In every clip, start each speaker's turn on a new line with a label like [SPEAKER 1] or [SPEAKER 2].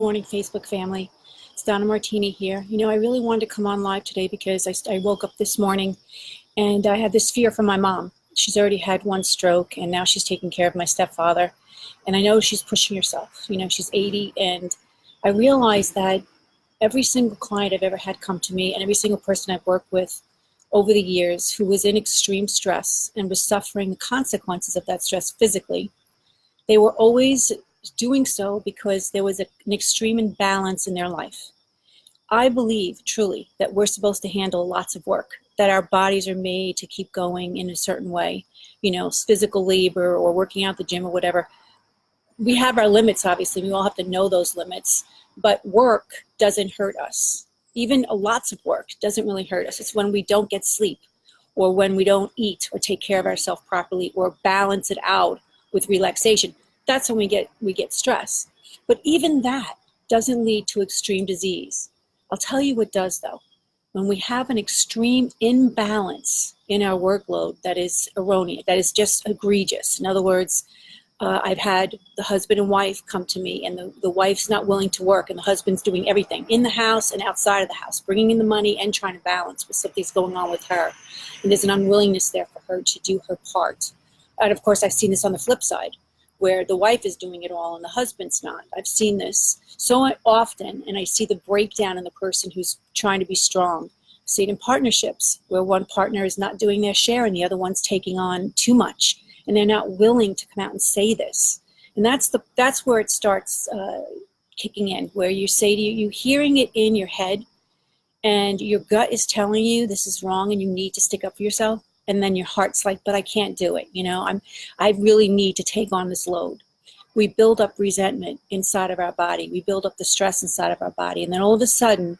[SPEAKER 1] Morning, Facebook family. It's Donna Martini here. I really wanted to come on live today because I woke up this morning and I had this fear from my mom. She's already had one stroke and now she's taking care of my stepfather. And I know she's pushing herself. She's 80, and I realized that every single client I've ever had come to me and every single person I've worked with over the years who was in extreme stress and was suffering the consequences of that stress physically, they were always doing so because there was an extreme imbalance in their life. I believe truly that we're supposed to handle lots of work, that our bodies are made to keep going in a certain way, physical labor or working out the gym or whatever. We have our limits, obviously. We all have to know those limits, but work doesn't hurt us. Even lots of work doesn't really hurt us. It's when we don't get sleep or when we don't eat or take care of ourselves properly or balance it out with relaxation. That's when we get stress. But even that doesn't lead to extreme disease. I'll tell you what does, though. When we have an extreme imbalance in our workload that is erroneous, that is just egregious. In other words, I've had the husband and wife come to me, and the wife's not willing to work, and the husband's doing everything in the house and outside of the house, bringing in the money and trying to balance with something's going on with her. And there's an unwillingness there for her to do her part. And of course, I've seen this on the flip side, where the wife is doing it all and the husband's not. I've seen this so often, and I see the breakdown in the person who's trying to be strong. I see it in partnerships where one partner is not doing their share and the other one's taking on too much, and they're not willing to come out and say this. And that's where it starts kicking in, where you say to you're hearing it in your head, and your gut is telling you this is wrong and you need to stick up for yourself. And then your heart's like, but I can't do it. I really need to take on this load. We build up resentment inside of our body. We build up the stress inside of our body. And then all of a sudden,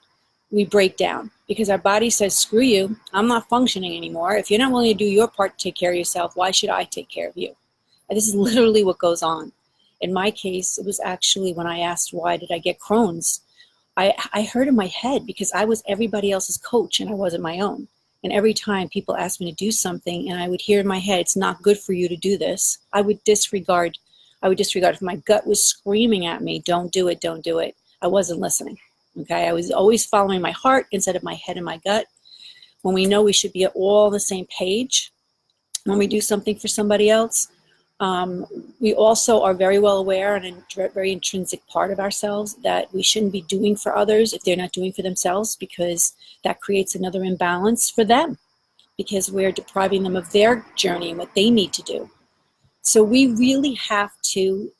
[SPEAKER 1] we break down because our body says, screw you, I'm not functioning anymore. If you're not willing to do your part to take care of yourself, why should I take care of you? And this is literally what goes on. In my case, it was actually when I asked, why did I get Crohn's? I heard in my head because I was everybody else's coach and I wasn't my own. And every time people asked me to do something and I would hear in my head, it's not good for you to do this, I would disregard. If my gut was screaming at me, don't do it, don't do it. I wasn't listening, okay? I was always following my heart instead of my head and my gut. When we know we should be all on the same page, when we do something for somebody else, we also are very well aware and a very intrinsic part of ourselves that we shouldn't be doing for others if they're not doing for themselves, because that creates another imbalance for them because we're depriving them of their journey and what they need to do. So we really have to,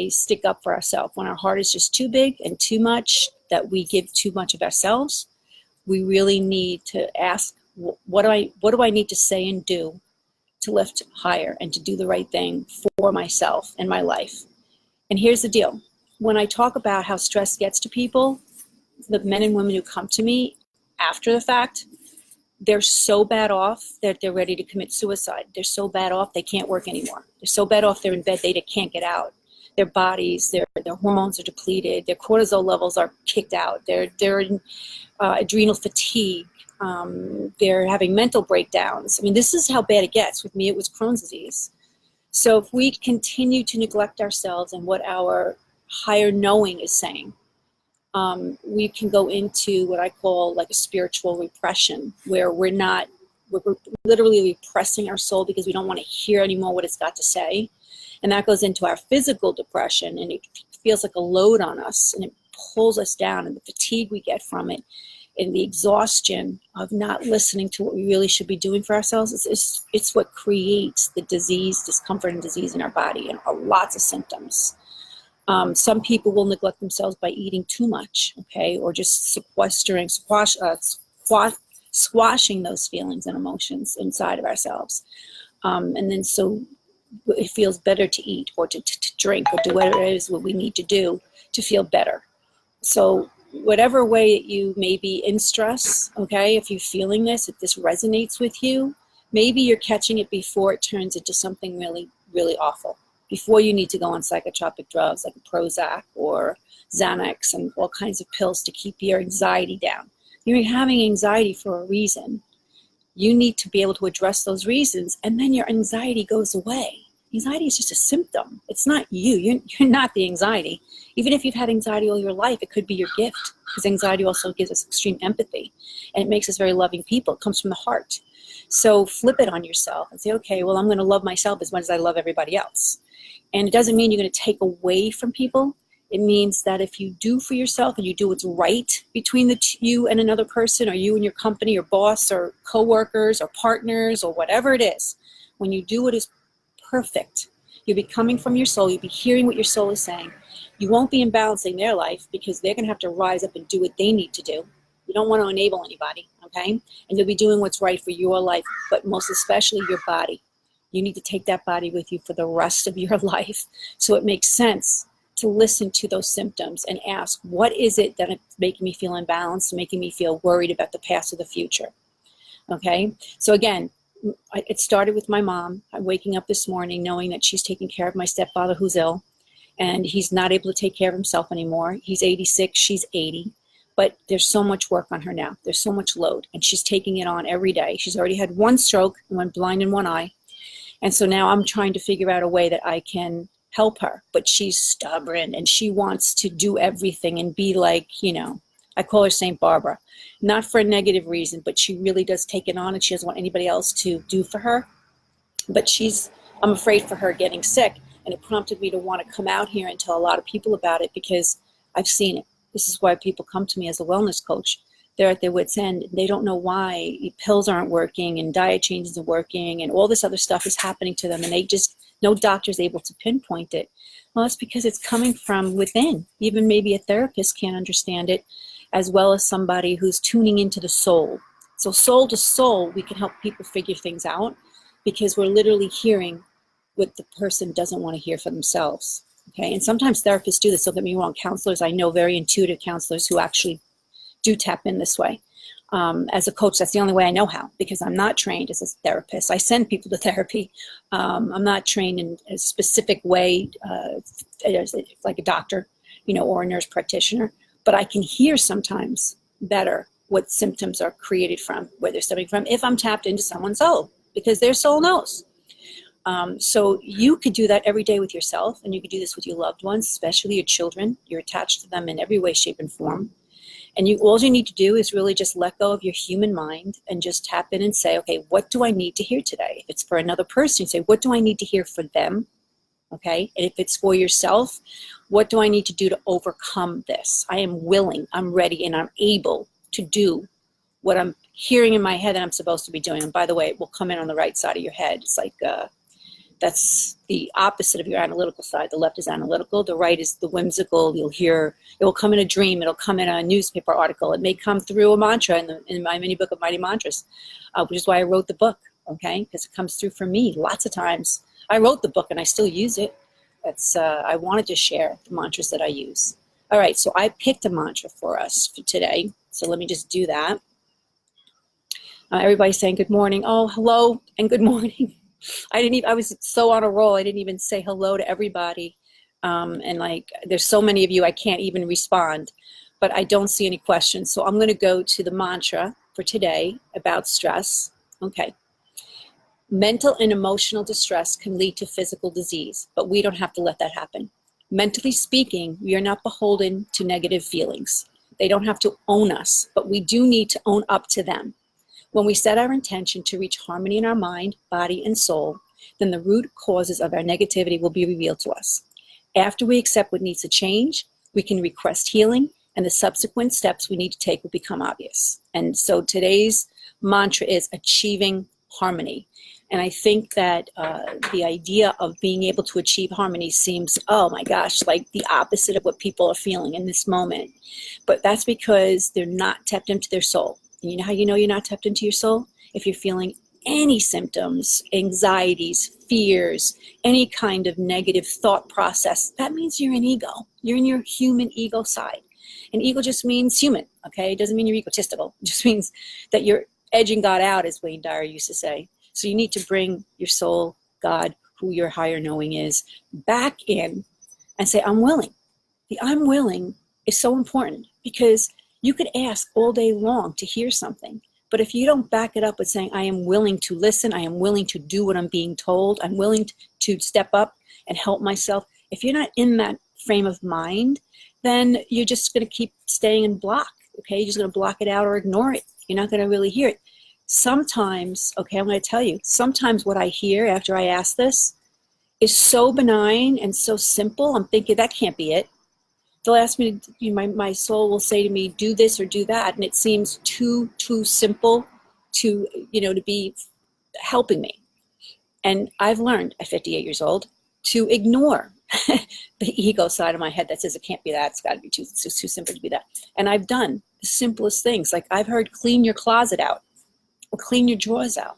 [SPEAKER 1] stick up for ourselves. When our heart is just too big and too much, that we give too much of ourselves, we really need to ask, what do I need to say and do to lift higher and to do the right thing for myself and my life? And here's the deal. When I talk about how stress gets to people, the men and women who come to me after the fact, they're so bad off that they're ready to commit suicide. They're so bad off they can't work anymore. They're so bad off they're in bed they can't get out. Their bodies, their hormones are depleted. Their cortisol levels are kicked out. They're in adrenal fatigue. They're having mental breakdowns. I mean, this is how bad it gets. With me, it was Crohn's disease. So if we continue to neglect ourselves and what our higher knowing is saying, we can go into what I call a spiritual repression, where we're literally repressing our soul because we don't want to hear anymore what it's got to say. And that goes into our physical depression, and it feels like a load on us, and it pulls us down, and the fatigue we get from it, and the exhaustion of not listening to what we really should be doing for ourselves. It's what creates the disease, discomfort and disease in our body, and lots of symptoms. Some people will neglect themselves by eating too much, okay, or just squashing those feelings and emotions inside of ourselves. And then so it feels better to eat or to drink or do whatever it is what we need to do to feel better. So whatever way that you may be in stress, okay, if you're feeling this, if this resonates with you, maybe you're catching it before it turns into something really, really awful. Before you need to go on psychotropic drugs like Prozac or Xanax and all kinds of pills to keep your anxiety down. You're having anxiety for a reason. You need to be able to address those reasons, and then your anxiety goes away. Anxiety is just a symptom. It's not you. You're not the anxiety. Even if you've had anxiety all your life, it could be your gift, because anxiety also gives us extreme empathy, and it makes us very loving people. It comes from the heart. So flip it on yourself and say, okay, well, I'm going to love myself as much as I love everybody else. And it doesn't mean you're going to take away from people. It means that if you do for yourself and you do what's right between you and another person, or you and your company or boss or coworkers or partners or whatever it is, when you do what is perfect, you'll be coming from your soul. You'll be hearing what your soul is saying. You won't be imbalancing their life, because they're going to have to rise up and do what they need to do. You don't want to enable anybody, okay? And you'll be doing what's right for your life, but most especially your body. You need to take that body with you for the rest of your life. So it makes sense to listen to those symptoms and ask, what is it that is making me feel imbalanced, making me feel worried about the past or the future? Okay? So again, it started with my mom. I'm waking up this morning knowing that she's taking care of my stepfather who's ill, and he's not able to take care of himself anymore. He's 86, she's 80. But there's so much work on her now. There's so much load, and she's taking it on every day. She's already had one stroke and went blind in one eye. And so now I'm trying to figure out a way that I can help her. But she's stubborn, and she wants to do everything and be like, I call her St. Barbara. Not for a negative reason, but she really does take it on, and she doesn't want anybody else to do for her. But I'm afraid for her getting sick, and it prompted me to want to come out here and tell a lot of people about it, because I've seen it. This is why people come to me as a wellness coach. They're at their wits' end. They don't know why pills aren't working and diet changes aren't working and all this other stuff is happening to them, and no doctor's able to pinpoint it. Well, it's because it's coming from within. Even maybe a therapist can't understand it, as well as somebody who's tuning into the soul. So soul to soul, we can help people figure things out, because we're literally hearing what the person doesn't want to hear for themselves. Okay, and sometimes therapists do this. Don't get me wrong. Counselors, I know very intuitive counselors who actually do tap in this way. As a coach, that's the only way I know how, because I'm not trained as a therapist. I send people to therapy. I'm not trained in a specific way, like a doctor, or a nurse practitioner. But I can hear sometimes better what symptoms are created from, where they're stemming from, if I'm tapped into someone's soul, because their soul knows. So you could do that every day with yourself, and you could do this with your loved ones, especially your children. You're attached to them in every way, shape, and form. And all you need to do is really just let go of your human mind and just tap in and say, okay, what do I need to hear today? If it's for another person, you say, what do I need to hear for them? Okay. And if it's for yourself, what do I need to do to overcome this? I am willing, I'm ready, and I'm able to do what I'm hearing in my head that I'm supposed to be doing. And by the way, it will come in on the right side of your head. It's like, that's the opposite of your analytical side. The left is analytical. The right is the whimsical. You'll hear, it will come in a dream. It'll come in a newspaper article. It may come through a mantra in my mini book of Mighty Mantras, which is why I wrote the book, okay? Because it comes through for me lots of times. I wrote the book and I still use it. I wanted to share the mantras that I use. All right, so I picked a mantra for us for today. So let me just do that. Everybody's saying good morning. Oh, hello and good morning. I was so on a roll. I didn't even say hello to everybody. And there's so many of you, I can't even respond, but I don't see any questions. So I'm going to go to the mantra for today about stress. Okay. Mental and emotional distress can lead to physical disease, but we don't have to let that happen. Mentally speaking, we are not beholden to negative feelings. They don't have to own us, but we do need to own up to them. When we set our intention to reach harmony in our mind, body, and soul, then the root causes of our negativity will be revealed to us. After we accept what needs to change, we can request healing, and the subsequent steps we need to take will become obvious. And so today's mantra is achieving harmony. And I think that the idea of being able to achieve harmony seems, oh my gosh, like the opposite of what people are feeling in this moment. But that's because they're not tapped into their soul. And you know how you know you're not tapped into your soul? If you're feeling any symptoms, anxieties, fears, any kind of negative thought process, that means you're in ego. You're in your human ego side. And ego just means human, okay? It doesn't mean you're egotistical. It just means that you're edging God out, as Wayne Dyer used to say. So you need to bring your soul, God, who your higher knowing is, back in and say, I'm willing. The I'm willing is so important, because you could ask all day long to hear something, But if you don't back it up with saying, I am willing to listen, I am willing to do what I'm being told, I'm willing to step up and help myself. If you're not in that frame of mind, then you're just going to keep staying in block. Okay, you're just going to block it out or ignore it. You're not going to really hear it. Sometimes, okay, I'm going to tell you, sometimes what I hear after I ask this is so benign and so simple. I'm thinking that can't be it. They'll ask me, my soul will say to me, do this or do that. And it seems too simple to, to be helping me. And I've learned at 58 years old to ignore the ego side of my head that says it can't be that. It's got to be too simple to be that. And I've done the simplest things. Like I've heard clean your closet out or clean your drawers out.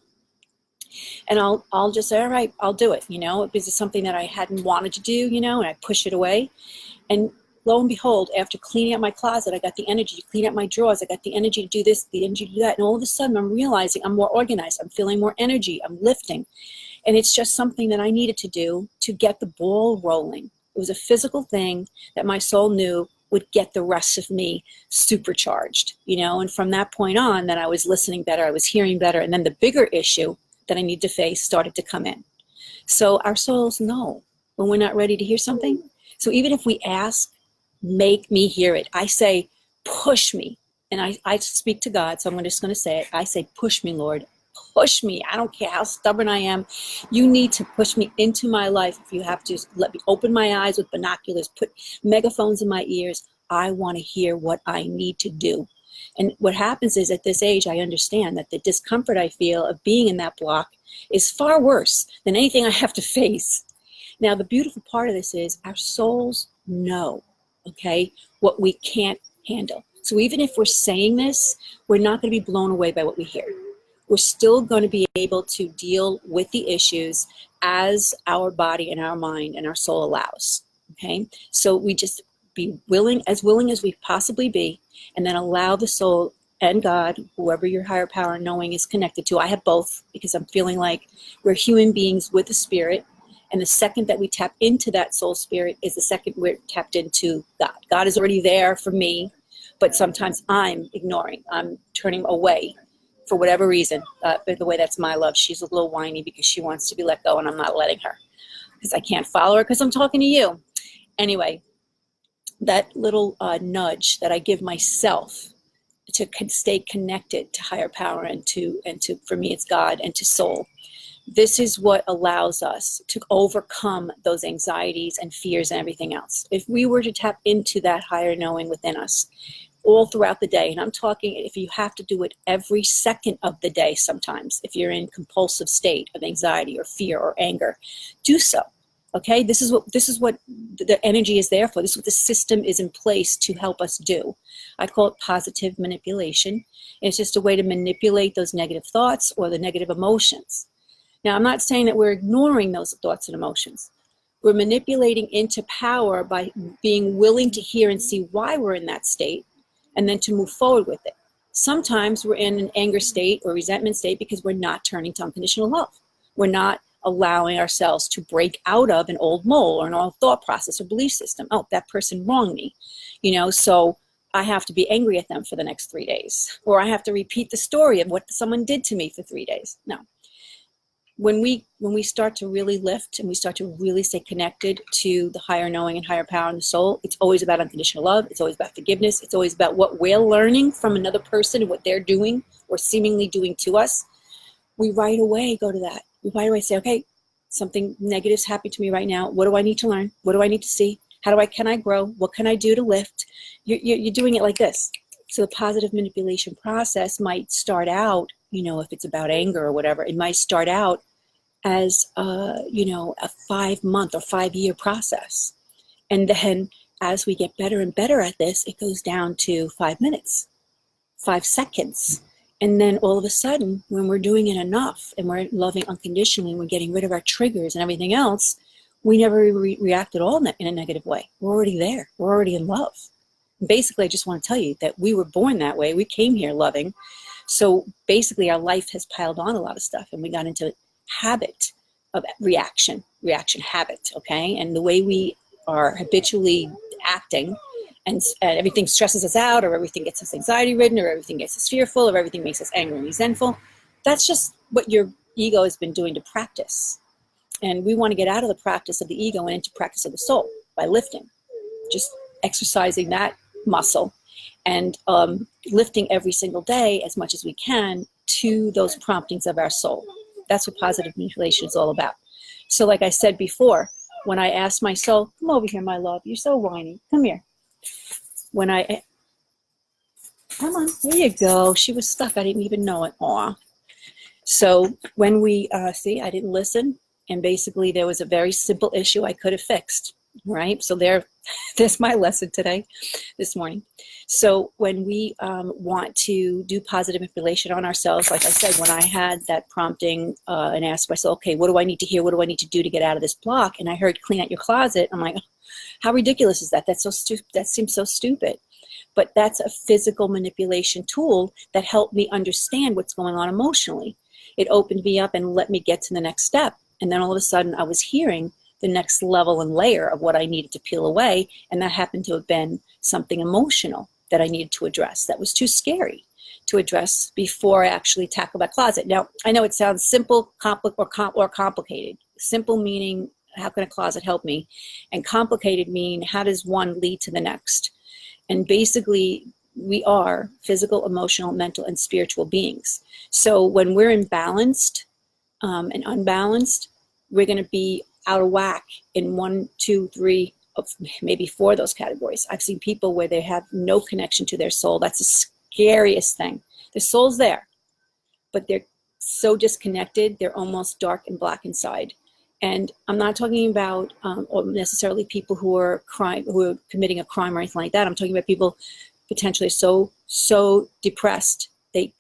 [SPEAKER 1] And I'll just say, all right, I'll do it, because it's something that I hadn't wanted to do, and I push it away. And lo and behold, after cleaning out my closet, I got the energy to clean out my drawers. I got the energy to do this, the energy to do that. And all of a sudden, I'm realizing I'm more organized. I'm feeling more energy. I'm lifting. And it's just something that I needed to do to get the ball rolling. It was a physical thing that my soul knew would get the rest of me supercharged, And from that point on, then I was listening better. I was hearing better. And then the bigger issue that I need to face started to come in. So our souls know when we're not ready to hear something. So even if we ask, make me hear it. I say, push me. And I speak to God, so I'm just going to say it. I say, push me, Lord. Push me. I don't care how stubborn I am. You need to push me into my life. If you have to, let me open my eyes with binoculars, put megaphones in my ears. I want to hear what I need to do. And what happens is at this age, I understand that the discomfort I feel of being in that block is far worse than anything I have to face. Now, the beautiful part of this is our souls know, okay, what we can't handle. So even if we're saying this, we're not going to be blown away by what we hear. We're still going to be able to deal with the issues as our body and our mind and our soul allows, okay? So we just be willing as we possibly be, and then allow the soul and God, whoever your higher power and knowing is connected to. I have both because I'm feeling like we're human beings with a spirit. And the second that we tap into that soul spirit is the second we're tapped into God. God is already there for me, but sometimes I'm ignoring. I'm turning away for whatever reason. By the way, that's my love. She's a little whiny because she wants to be let go and I'm not letting her because I can't follow her because I'm talking to you. Anyway, that little nudge that I give myself to stay connected to higher power and to for me it's God and to soul. This is what allows us to overcome those anxieties and fears and everything else. If we were to tap into that higher knowing within us all throughout the day, and I'm talking if you have to do it every second of the day sometimes, if you're in compulsive state of anxiety or fear or anger, do so. Okay, this is what the energy is there for. This is what the system is in place to help us do. I call it positive manipulation. It's just a way to manipulate those negative thoughts or the negative emotions. Now, I'm not saying that we're ignoring those thoughts and emotions. We're manipulating into power by being willing to hear and see why we're in that state and then to move forward with it. Sometimes we're in an anger state or resentment state because we're not turning to unconditional love. We're not allowing ourselves to break out of an old mole or an old thought process or belief system. Oh, that person wronged me, so I have to be angry at them for the next 3 days, or I have to repeat the story of what someone did to me for 3 days. No. When we start to really lift and we start to really stay connected to the higher knowing and higher power in the soul, it's always about unconditional love. It's always about forgiveness. It's always about what we're learning from another person and what they're doing or seemingly doing to us. We right away go to that. We right away say, okay, something negative is happening to me right now. What do I need to learn? What do I need to see? Can I grow? What can I do to lift? You're doing it like this. So the positive manipulation process might start out, if it's about anger or whatever, it might start out as, a 5-month or 5-year process. And then as we get better and better at this, it goes down to 5 minutes, 5 seconds. And then all of a sudden, when we're doing it enough and we're loving unconditionally and we're getting rid of our triggers and everything else, we never react at all in a negative way. We're already there. We're already in love. Basically, I just want to tell you that we were born that way. We came here loving. So basically, our life has piled on a lot of stuff and we got into habit of reaction habit, okay? And the way we are habitually acting and everything stresses us out, or everything gets us anxiety ridden, or everything gets us fearful, or everything makes us angry and resentful. That's just what your ego has been doing to practice. And we want to get out of the practice of the ego and into practice of the soul by lifting, just exercising that muscle and lifting every single day as much as we can to those promptings of our soul. That's what positive manipulation is all about. So like I said before, when I asked my soul, come over here, my love, you're so whiny, come here. Come on, there you go. She was stuck, I didn't even know it. Aw. So when we, see, I didn't listen, and basically there was a very simple issue I could have fixed, right? So there's my lesson today, this morning. So when we want to do positive manipulation on ourselves, like I said, when I had that prompting and asked myself, okay, what do I need to hear? What do I need to do to get out of this block? And I heard clean out your closet. I'm like, how ridiculous is that? That's so stupid. That seems so stupid. But that's a physical manipulation tool that helped me understand what's going on emotionally. It opened me up and let me get to the next step. And then all of a sudden I was hearing the next level and layer of what I needed to peel away. And that happened to have been something emotional that I needed to address. That was too scary to address before I actually tackled that closet. Now, I know it sounds simple, or complicated. Simple meaning, how can a closet help me? And complicated mean, how does one lead to the next? And basically, we are physical, emotional, mental, and spiritual beings. So when we're imbalanced and unbalanced, we're going to be out of whack in 1, 2, 3, maybe 4 of those categories. I've seen people where they have no connection to their soul. That's the scariest thing. Their soul's there, but they're so disconnected, they're almost dark and black inside. And I'm not talking about or necessarily people who are committing a crime or anything like that. I'm talking about people potentially so depressed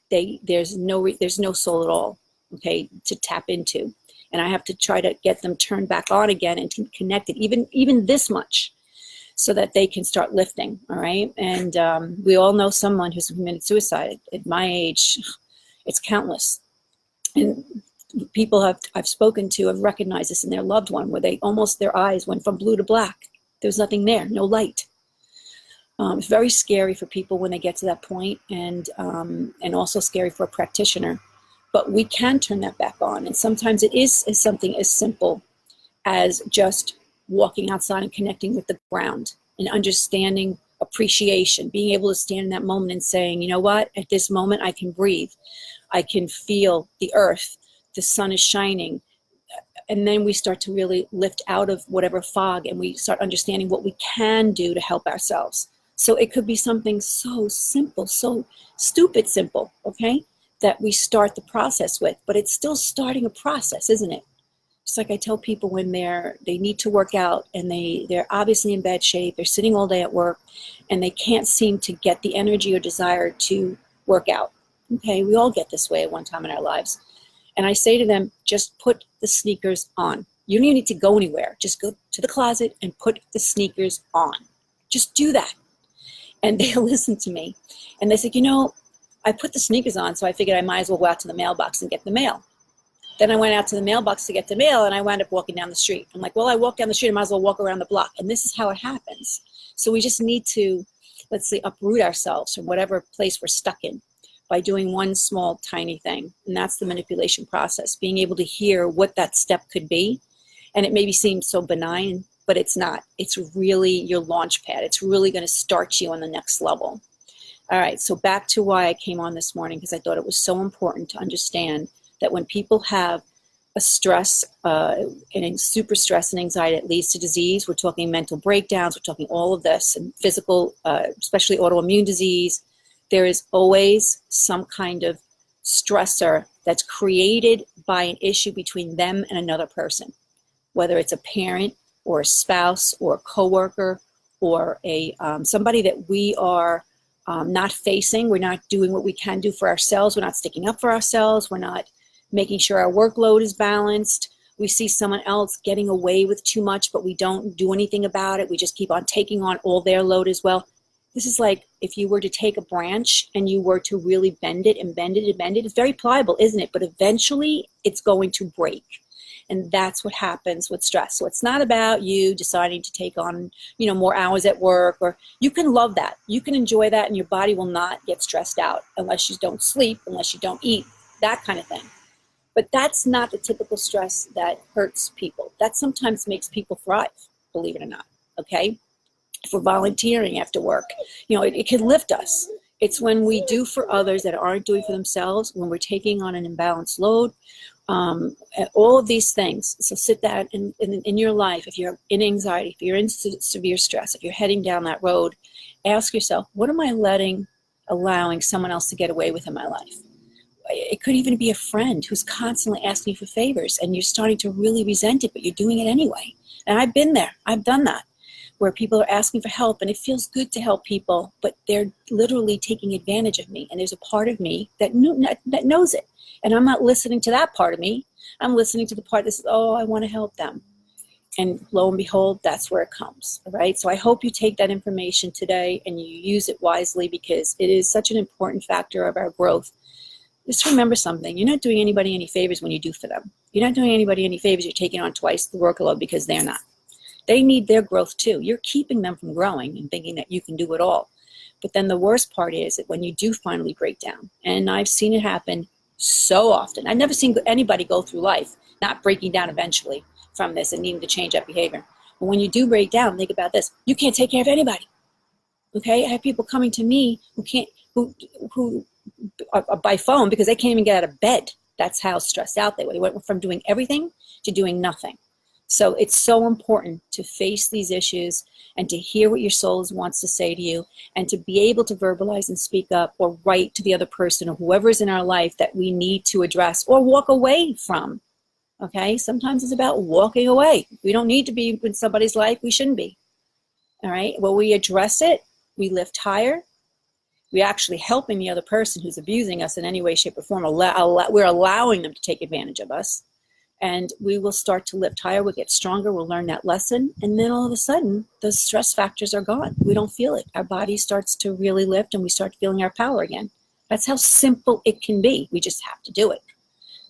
[SPEAKER 1] there's no soul at all, okay, to tap into. And I have to try to get them turned back on again and connected, even this much, so that they can start lifting. All right, and we all know someone who's committed suicide. At my age, it's countless, and people I've spoken to have recognized this in their loved one, where their eyes went from blue to black. There was nothing there, no light. It's very scary for people when they get to that point, and also scary for a practitioner. But we can turn that back on, and sometimes it is something as simple as just walking outside and connecting with the ground and understanding appreciation, being able to stand in that moment and saying, you know what, at this moment I can breathe, I can feel the earth, the sun is shining. And then we start to really lift out of whatever fog, and we start understanding what we can do to help ourselves. So it could be something so simple, so stupid simple, okay, that we start the process with, but it's still starting a process, isn't it? Just like I tell people when they need to work out, and they're obviously in bad shape, they're sitting all day at work, and they can't seem to get the energy or desire to work out. Okay, we all get this way at one time in our lives. And I say to them, just put the sneakers on. You don't even need to go anywhere. Just go to the closet and put the sneakers on. Just do that. And they'll listen to me. And they say, I put the sneakers on, so I figured I might as well go out to the mailbox and get the mail. Then I went out to the mailbox to get the mail, and I wound up walking down the street. I'm like, well, I walked down the street, I might as well walk around the block. And this is how it happens. So we just need to, let's say, uproot ourselves from whatever place we're stuck in by doing one small, tiny thing. And that's the manipulation process, being able to hear what that step could be. And it maybe seems so benign, but it's not. It's really your launch pad. It's really going to start you on the next level. All right, so back to why I came on this morning, because I thought it was so important to understand that when people have a stress, and super stress and anxiety that leads to disease, we're talking mental breakdowns, we're talking all of this, and physical, especially autoimmune disease, there is always some kind of stressor that's created by an issue between them and another person, whether it's a parent or a spouse or a coworker or somebody that we are not facing. We're not doing what we can do for ourselves. We're not sticking up for ourselves. We're not making sure our workload is balanced. We see someone else getting away with too much, but we don't do anything about it. We just keep on taking on all their load as well. This is like if you were to take a branch and you were to really bend it and bend it and bend it. It's very pliable, isn't it? But eventually it's going to break. And that's what happens with stress. So it's not about you deciding to take on, more hours at work, or you can love that. You can enjoy that, and your body will not get stressed out unless you don't sleep, unless you don't eat, that kind of thing. But that's not the typical stress that hurts people. That sometimes makes people thrive, believe it or not, okay? If we're volunteering after work, it can lift us. It's when we do for others that aren't doing for themselves, when we're taking on an imbalanced load, all of these things. So sit that in your life. If you're in anxiety, if you're in severe stress, if you're heading down that road, ask yourself, what am I allowing someone else to get away with in my life? It could even be a friend who's constantly asking you for favors, and you're starting to really resent it, but you're doing it anyway. And I've been there. I've done that, where people are asking for help, and it feels good to help people, but they're literally taking advantage of me. And there's a part of me that knows it. And I'm not listening to that part of me. I'm listening to the part that says, oh, I want to help them. And lo and behold, that's where it comes, all right? So I hope you take that information today and you use it wisely, because it is such an important factor of our growth. Just remember something. You're not doing anybody any favors when you do for them. You're not doing anybody any favors. You're taking on twice the workload because they're not. They need their growth too. You're keeping them from growing and thinking that you can do it all. But then the worst part is that when you do finally break down, and I've seen it happen so often. I've never seen anybody go through life not breaking down eventually from this and needing to change that behavior. But when you do break down, think about this. You can't take care of anybody. Okay? I have people coming to me who by phone because they can't even get out of bed. That's how stressed out they were. They went from doing everything to doing nothing. So it's so important to face these issues and to hear what your soul wants to say to you, and to be able to verbalize and speak up or write to the other person or whoever's in our life that we need to address or walk away from. Okay? Sometimes it's about walking away. We don't need to be in somebody's life. We shouldn't be. All right? Well, we address it. We lift higher. We're actually helping the other person who's abusing us in any way, shape, or form. We're allowing them to take advantage of us. And we will start to lift higher. We'll get stronger. We'll learn that lesson. And then all of a sudden, those stress factors are gone. We don't feel it. Our body starts to really lift, and we start feeling our power again. That's how simple it can be. We just have to do it.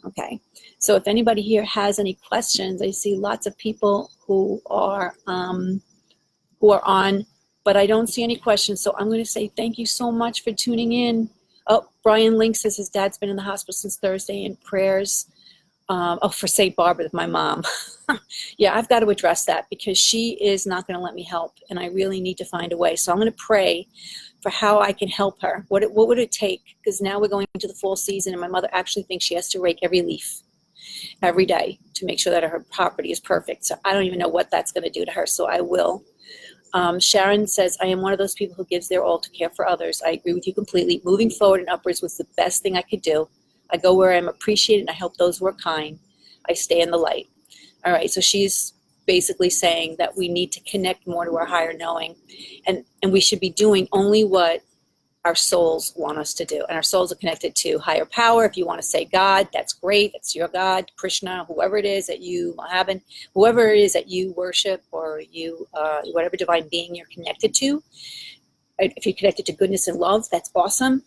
[SPEAKER 1] Okay. So if anybody here has any questions, I see lots of people who are on, but I don't see any questions. So I'm going to say thank you so much for tuning in. Oh, Brian Link says his dad's been in the hospital since Thursday, and prayers. For St. Barbara, my mom. Yeah, I've got to address that, because she is not going to let me help, and I really need to find a way. So I'm going to pray for how I can help her. What would it take? Because now we're going into the fall season, and my mother actually thinks she has to rake every leaf every day to make sure that her property is perfect. So I don't even know what that's going to do to her, so I will. Sharon says, I am one of those people who gives their all to care for others. I agree with you completely. Moving forward and upwards was the best thing I could do. I go where I'm appreciated, and I help those who are kind. I stay in the light. All right, so she's basically saying that we need to connect more to our higher knowing, and we should be doing only what our souls want us to do. And our souls are connected to higher power. If you want to say God, that's great. That's your God, Krishna, whoever it is that you have, whoever it is that you worship, or you, whatever divine being you're connected to. If you're connected to goodness and love, that's awesome.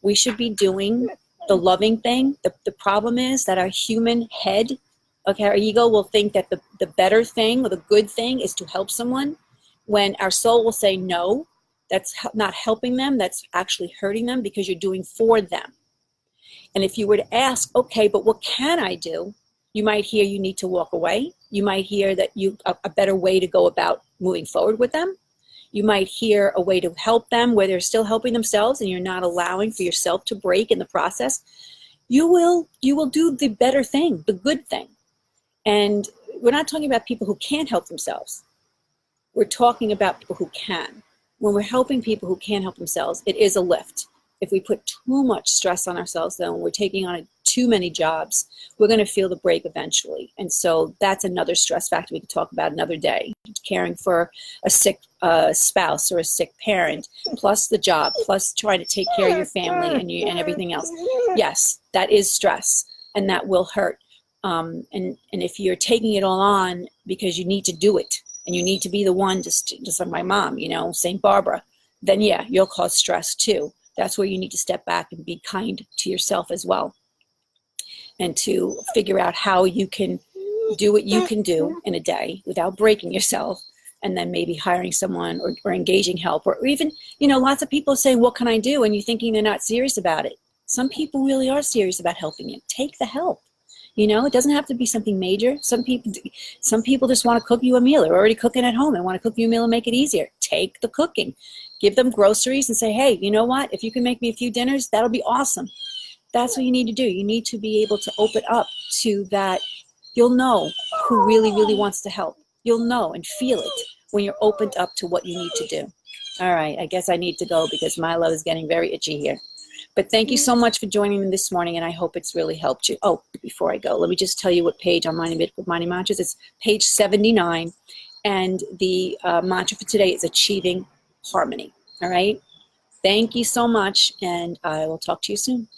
[SPEAKER 1] We should be doing the loving thing. The problem is that our human head, okay, our ego will think that the better thing or the good thing is to help someone, when our soul will say, no, that's not helping them. That's actually hurting them, because you're doing for them. And if you were to ask, okay, but what can I do? You might hear you need to walk away. You might hear that a better way to go about moving forward with them. You might hear a way to help them where they're still helping themselves, and you're not allowing for yourself to break in the process. You will do the better thing, the good thing. And we're not talking about people who can't help themselves. We're talking about people who can. When we're helping people who can't help themselves, it is a lift. If we put too much stress on ourselves, then when we're taking on too many jobs, we're going to feel the break eventually. And so that's another stress factor we could talk about another day. Caring for a sick spouse or a sick parent, plus the job, plus trying to take care of your family and everything else. Yes, that is stress, and that will hurt. And if you're taking it all on because you need to do it, and you need to be the one, just like my mom, St. Barbara, then yeah, you'll cause stress too. That's where you need to step back and be kind to yourself as well, and to figure out how you can do what you can do in a day without breaking yourself, and then maybe hiring someone or engaging help, or even, lots of people say, what can I do? And you're thinking they're not serious about it. Some people really are serious about helping you. Take the help. It doesn't have to be something major. Some people just want to cook you a meal. They're already cooking at home. They want to cook you a meal and make it easier. Take the cooking. Give them groceries and say, hey, you know what? If you can make me a few dinners, that'll be awesome. That's what you need to do. You need to be able to open up to that. You'll know who really, really wants to help. You'll know and feel it when you're opened up to what you need to do. All right, I guess I need to go because Milo is getting very itchy here. But thank you so much for joining me this morning, and I hope it's really helped you. Oh, before I go, let me just tell you what page on Mining Mantras. It's page 79, and the mantra for today is achieving harmony. All right? Thank you so much, and I will talk to you soon.